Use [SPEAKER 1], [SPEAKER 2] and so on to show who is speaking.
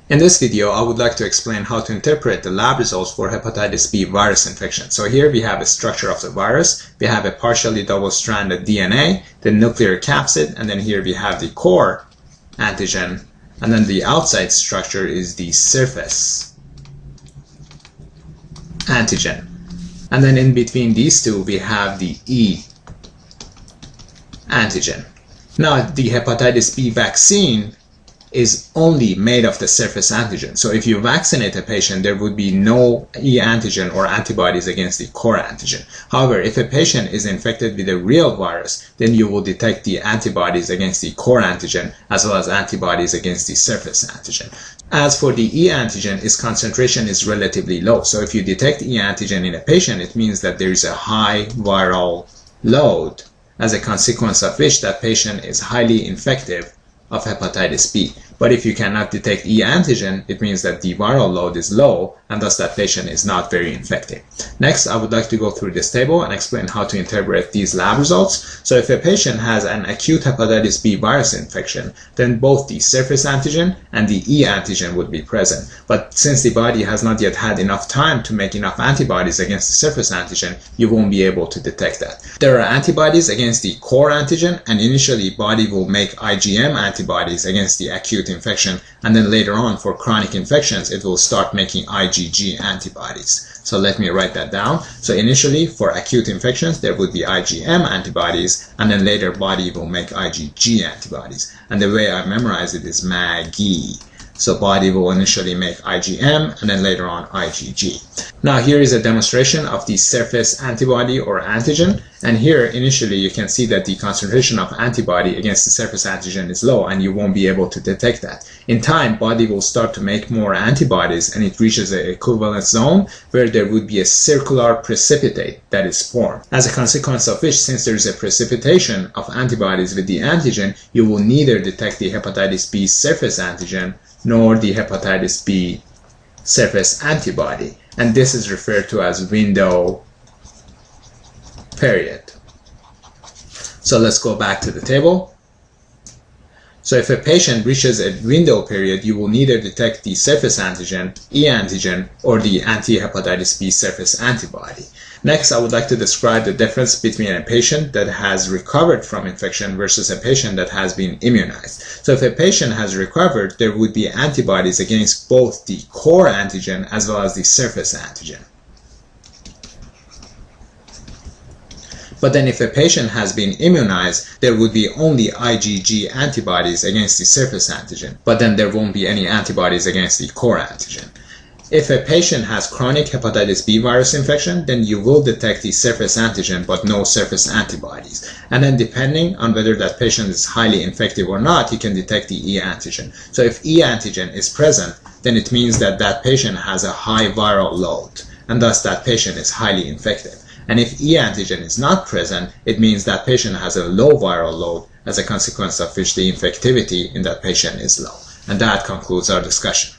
[SPEAKER 1] In this video, I would like to explain how to interpret the lab results for hepatitis B virus infection. So here we have a structure of the virus, we have a partially double-stranded DNA, the nuclear capsid, and then here we have the core antigen, and then the outside structure is the surface antigen. And then in between these two, we have the E antigen. Now, the hepatitis B vaccine is only made of the surface antigen. So if you vaccinate a patient, there would be no E antigen or antibodies against the core antigen. However, if a patient is infected with a real virus, then you will detect the antibodies against the core antigen as well as antibodies against the surface antigen. As for the E antigen, its concentration is relatively low. So if you detect E antigen in a patient, it means that there is a high viral load, as a consequence of which that patient is highly infective of hepatitis B. But if you cannot detect E antigen, it means that the viral load is low and thus that patient is not very infective. Next, I would like to go through this table and explain how to interpret these lab results. So if a patient has an acute hepatitis B virus infection, then both the surface antigen and the E antigen would be present. But since the body has not yet had enough time to make enough antibodies against the surface antigen, you won't be able to detect that. There are antibodies against the core antigen, and initially body will make IgM antibodies against the acute infection, and then later on for chronic infections it will start making IgG antibodies. So let me write that down. So initially for acute infections there would be IgM antibodies, and then later body will make IgG antibodies. And the way I memorize it is MAGI. So body will initially make IgM and then later on IgG. Now here is a demonstration of the surface antibody or antigen, and here initially you can see that the concentration of antibody against the surface antigen is low and you won't be able to detect that. In time, body will start to make more antibodies and it reaches an equivalence zone where there would be a circular precipitate that is formed. As a consequence of which, since there is a precipitation of antibodies with the antigen, you will neither detect the hepatitis B surface antigen nor the hepatitis B surface antibody, and this is referred to as window period. So let's go back to the table. So if a patient reaches a window period, you will neither detect the surface antigen, E antigen, or the anti-hepatitis B surface antibody. Next, I would like to describe the difference between a patient that has recovered from infection versus a patient that has been immunized. So if a patient has recovered, there would be antibodies against both the core antigen as well as the surface antigen. But then if a patient has been immunized, there would be only IgG antibodies against the surface antigen, but then there won't be any antibodies against the core antigen. If a patient has chronic hepatitis B virus infection, then you will detect the surface antigen but no surface antibodies. And then depending on whether that patient is highly infective or not, you can detect the E antigen. So if E antigen is present, then it means that that patient has a high viral load, and thus that patient is highly infective. And if E antigen is not present, it means that patient has a low viral load, as a consequence of which the infectivity in that patient is low. And that concludes our discussion.